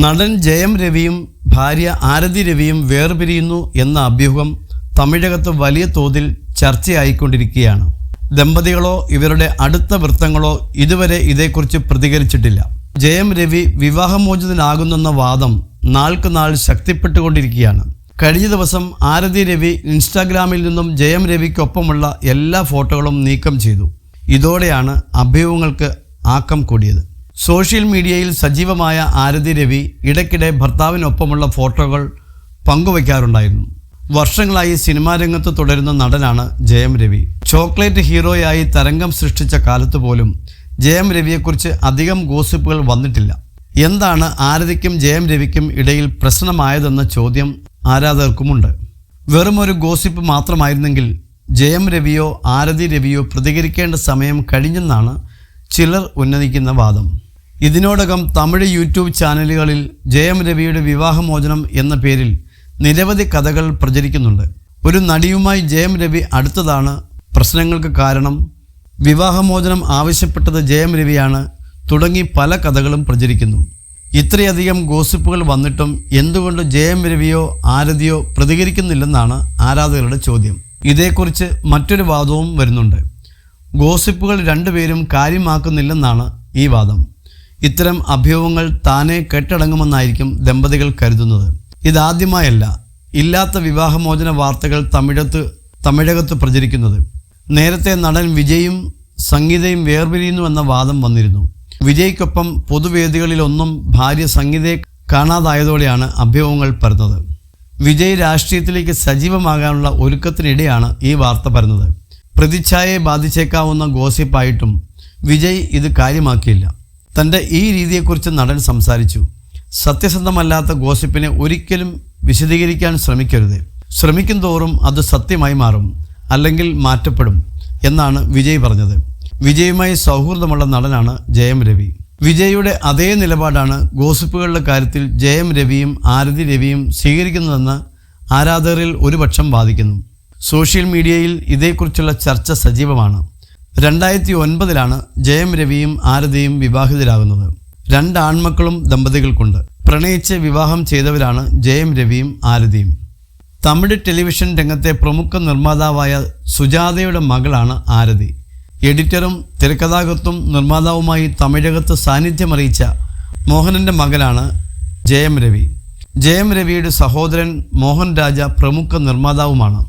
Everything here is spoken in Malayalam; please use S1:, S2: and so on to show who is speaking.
S1: നടൻ ജയം രവിയും ഭാര്യ ആരതി രവിയും വേർപിരിയുന്നു എന്ന അഭ്യൂഹം തമിഴകത്ത് വലിയ തോതിൽ ചർച്ചയായിക്കൊണ്ടിരിക്കുകയാണ്. ദമ്പതികളോ ഇവരുടെ അടുത്ത വൃത്തങ്ങളോ ഇതുവരെ ഇതേക്കുറിച്ച് പ്രതികരിച്ചിട്ടില്ല. ജയം രവി വിവാഹമോചിതനാകുന്നെന്ന വാദം നാൾക്ക് നാൾ ശക്തിപ്പെട്ടുകൊണ്ടിരിക്കുകയാണ്. കഴിഞ്ഞ ദിവസം ആരതി രവി ഇൻസ്റ്റാഗ്രാമിൽ നിന്നും ജയം രവിക്കൊപ്പമുള്ള എല്ലാ ഫോട്ടോകളും നീക്കം ചെയ്തു. ഇതോടെയാണ് അഭ്യൂഹങ്ങൾക്ക് ആക്കം കൂടിയത്. സോഷ്യൽ മീഡിയയിൽ സജീവമായ ആരതി രവി ഇടയ്ക്കിടെ ഭർത്താവിനൊപ്പമുള്ള ഫോട്ടോകൾ പങ്കുവയ്ക്കാറുണ്ടായിരുന്നു. വർഷങ്ങളായി സിനിമാ രംഗത്ത് തുടരുന്ന നടനാണ് ജയം രവി. ചോക്ലേറ്റ് ഹീറോയായി തരംഗം സൃഷ്ടിച്ച കാലത്ത് പോലും ജയം രവിയെക്കുറിച്ച് അധികം ഗോസിപ്പുകൾ വന്നിട്ടില്ല. എന്താണ് ആരതിക്കും ജയം രവിക്കും ഇടയിൽ പ്രശ്നമായതെന്ന ചോദ്യം ആരാധകർക്കുമുണ്ട്. വെറുമൊരു ഗോസിപ്പ് മാത്രമായിരുന്നെങ്കിൽ ജയം രവിയോ ആരതി രവിയോ പ്രതികരിക്കേണ്ട സമയം കഴിഞ്ഞെന്നാണ് ചിലർ ഉന്നയിക്കുന്ന വാദം. ഇതിനോടകം തമിഴ് യൂട്യൂബ് ചാനലുകളിൽ ജയം രവിയുടെ വിവാഹമോചനം എന്ന പേരിൽ നിരവധി കഥകൾ പ്രചരിക്കുന്നുണ്ട്. ഒരു നടിയുമായി ജയം രവി അടുത്തതാണ് പ്രശ്നങ്ങൾക്ക് കാരണം, വിവാഹമോചനം ആവശ്യപ്പെട്ടത് ജയം രവിയാണ് തുടങ്ങി പല കഥകളും പ്രചരിക്കുന്നു. ഇത്രയധികം ഗോസിപ്പുകൾ വന്നിട്ടും എന്തുകൊണ്ട് ജയം രവിയോ ആരതിയോ പ്രതികരിക്കുന്നില്ലെന്നാണ് ആരാധകരുടെ ചോദ്യം. ഇതേക്കുറിച്ച് മറ്റൊരു വാദവും വരുന്നുണ്ട്. ഗോസിപ്പുകൾ രണ്ടുപേരും കാര്യമാക്കുന്നില്ലെന്നാണ് ഈ വാദം. ഇത്തരം അഭ്യൂഹങ്ങൾ താനെ കെട്ടടങ്ങുമെന്നായിരിക്കും ദമ്പതികൾ കരുതുന്നത്. ഇതാദ്യമായല്ല ഇല്ലാത്ത വിവാഹമോചന വാർത്തകൾ തമിഴകത്ത് പ്രചരിക്കുന്നത്. നേരത്തെ നടൻ വിജയും സംഗീതയും വേർപിരിയുന്നുവെന്ന വാദം വന്നിരുന്നു. വിജയ്ക്കൊപ്പം പൊതുവേദികളിലൊന്നും ഭാര്യ സംഗീതയെ കാണാതായതോടെയാണ് അഭ്യൂഹങ്ങൾ പരന്നത്. വിജയ് രാഷ്ട്രീയത്തിലേക്ക് സജീവമാകാനുള്ള ഒരുക്കത്തിനിടെയാണ് ഈ വാർത്ത പരന്നത്. പ്രതിച്ഛായയെ ബാധിച്ചേക്കാവുന്ന ഗോസിപ്പായിട്ടും വിജയ് ഇത് കാര്യമാക്കിയില്ല. തൻ്റെ ഈ രീതിയെക്കുറിച്ച് നടൻ സംസാരിച്ചു. സത്യസന്ധമല്ലാത്ത ഗോസിപ്പിനെ ഒരിക്കലും വിശദീകരിക്കാൻ ശ്രമിക്കരുത്. ശ്രമിക്കും തോറും അത് സത്യമായി മാറും, അല്ലെങ്കിൽ മാറ്റപ്പെടും എന്നാണ് വിജയ് പറഞ്ഞത്. വിജയുമായി സൗഹൃദമുള്ള നടനാണ് ജയം രവി. വിജയുടെ അതേ നിലപാടാണ് ഗോസിപ്പുകളുടെ കാര്യത്തിൽ ജയം രവിയും ആരതി രവിയും സ്വീകരിക്കുന്നതെന്ന് ആരാധകരിൽ ഒരുപക്ഷം വാദിക്കുന്നു. സോഷ്യൽ മീഡിയയിൽ ഇതേക്കുറിച്ചുള്ള ചർച്ച സജീവമാണ്. 2009 ജയം രവിയും ആരതിയും വിവാഹിതരാകുന്നത്. 2 ആൺമക്കളും ദമ്പതികൾക്കുണ്ട്. പ്രണയിച്ച് വിവാഹം ചെയ്തവരാണ് ജയം രവിയും ആരതിയും. തമിഴ് ടെലിവിഷൻ രംഗത്തെ പ്രമുഖ നിർമ്മാതാവായ സുജാതയുടെ മകളാണ് ആരതി. എഡിറ്ററും തിരക്കഥാകൃത്തും നിർമ്മാതാവുമായി തമിഴകത്ത് സാന്നിധ്യമറിയിച്ച മോഹനൻ്റെ മകനാണ് ജയം രവി. ജയം രവിയുടെ സഹോദരൻ മോഹൻ രാജ പ്രമുഖ നിർമ്മാതാവുമാണ്.